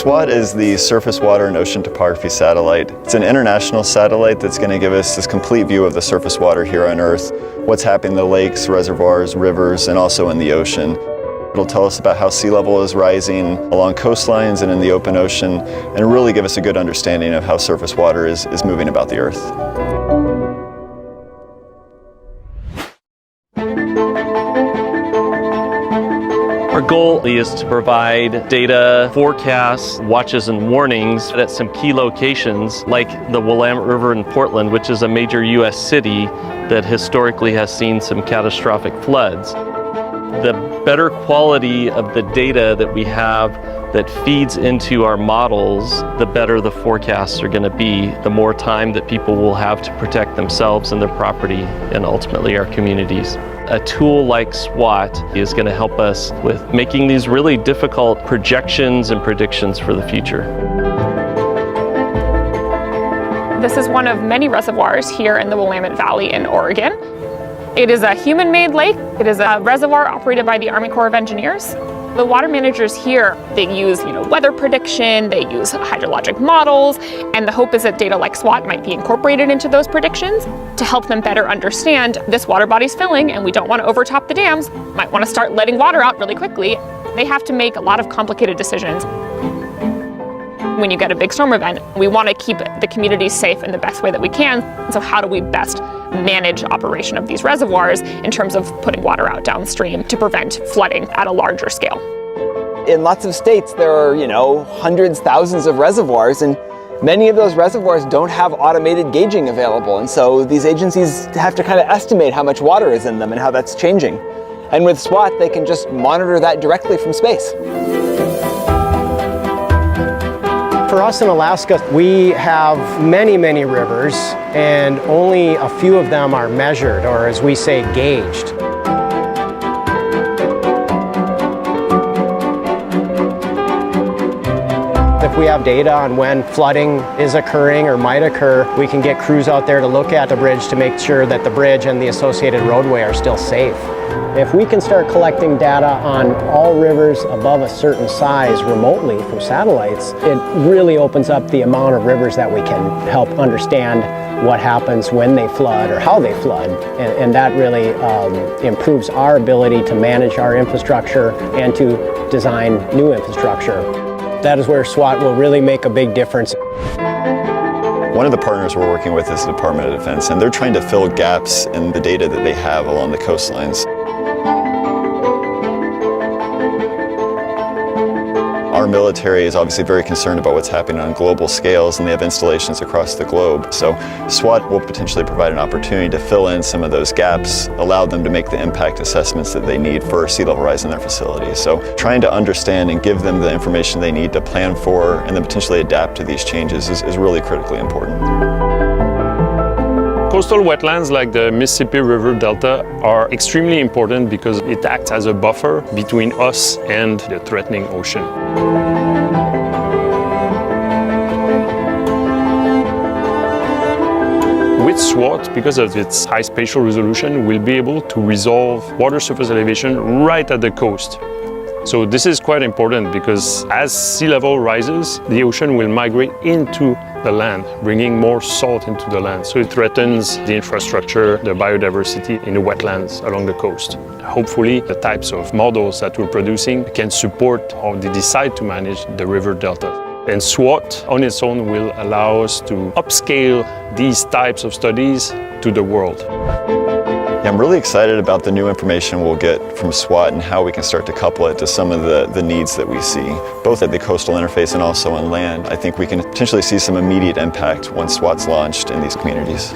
SWOT is the Surface Water and Ocean Topography satellite. It's an international satellite that's going to give us this complete view of the surface water here on Earth, what's happening in the lakes, reservoirs, rivers, and also in the ocean. It'll tell us about how sea level is rising along coastlines and in the open ocean, and really give us a good understanding of how surface water is moving about the Earth. Our goal is to provide data, forecasts, watches, and warnings at some key locations like the Willamette River in Portland, which is a major U.S. city that historically has seen some catastrophic floods. The better quality of the data that we have that feeds into our models, the better the forecasts are going to be, the more time that people will have to protect themselves and their property and ultimately our communities. A tool like SWOT is going to help us with making these really difficult projections and predictions for the future. This is one of many reservoirs here in the Willamette Valley in Oregon. It is a human-made lake. It is a reservoir operated by the Army Corps of Engineers. The water managers here, they use weather prediction, they use hydrologic models, and the hope is that data like SWOT might be incorporated into those predictions to help them better understand this water body's filling and we don't want to overtop the dams, might want to start letting water out really quickly. They have to make a lot of complicated decisions. When you get a big storm event, we want to keep the communities safe in the best way that we can. So how do we best manage operation of these reservoirs in terms of putting water out downstream to prevent flooding at a larger scale? In lots of states, there are, hundreds, thousands of reservoirs, and many of those reservoirs don't have automated gauging available. And so these agencies have to kind of estimate how much water is in them and how that's changing. And with SWOT, they can just monitor that directly from space. For us in Alaska, we have many, many rivers, and only a few of them are measured, or as we say, gauged. If we have data on when flooding is occurring or might occur, we can get crews out there to look at the bridge to make sure that the bridge and the associated roadway are still safe. If we can start collecting data on all rivers above a certain size remotely from satellites, it really opens up the amount of rivers that we can help understand what happens when they flood or how they flood. And that really improves our ability to manage our infrastructure and to design new infrastructure. That is where SWOT will really make a big difference. One of the partners we're working with is the Department of Defense, and they're trying to fill gaps in the data that they have along the coastlines. Our military is obviously very concerned about what's happening on global scales, and they have installations across the globe. So SWOT will potentially provide an opportunity to fill in some of those gaps, allow them to make the impact assessments that they need for sea level rise in their facilities. So trying to understand and give them the information they need to plan for and then potentially adapt to these changes is really critically important. Coastal wetlands like the Mississippi River Delta are extremely important because it acts as a buffer between us and the threatening ocean. With SWOT, because of its high spatial resolution, we'll be able to resolve water surface elevation right at the coast. So this is quite important because as sea level rises, the ocean will migrate into the land, bringing more salt into the land. So it threatens the infrastructure, the biodiversity in the wetlands along the coast. Hopefully, the types of models that we're producing can support how they decide to manage the river delta. And SWOT on its own will allow us to upscale these types of studies to the world. Yeah, I'm really excited about the new information we'll get from SWOT and how we can start to couple it to some of the needs that we see, both at the coastal interface and also on land. I think we can potentially see some immediate impact once SWOT's launched in these communities.